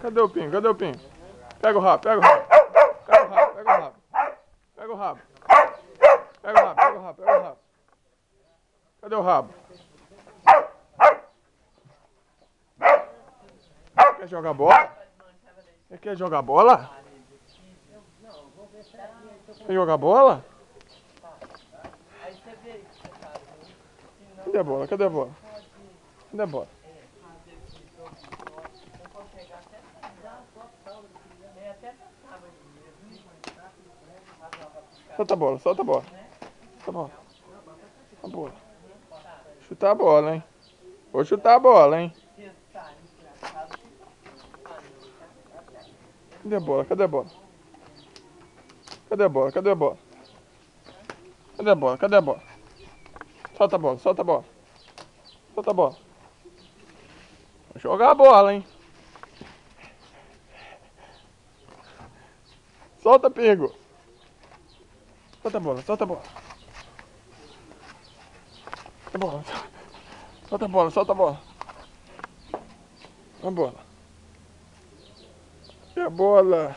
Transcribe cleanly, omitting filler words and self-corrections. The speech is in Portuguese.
Cadê o Pinho? Cadê o Pinho? Pega o rabo, pega o rabo. Pega o rabo, pega o rabo. Pega o rabo. Pega o rabo, pega o rabo, pega o rabo. Cadê o rabo? Quer jogar bola? Você quer jogar bola? Quer jogar bola? Cadê a bola? Cadê a bola? Cadê a bola? Solta a bola, solta a bola. Solta a bola. A bola. Chutar a bola, hein? Vou chutar a bola, hein? Cadê a bola? Cadê a bola? Cadê a bola? Cadê a bola? Cadê a bola? Cadê a bola? Solta a bola, solta a bola. Solta a bola. Vou jogar a bola, hein? Solta, Pingo. Solta a bola, solta a bola. Solta a bola. Solta a bola, solta a bola. A bola. E a bola?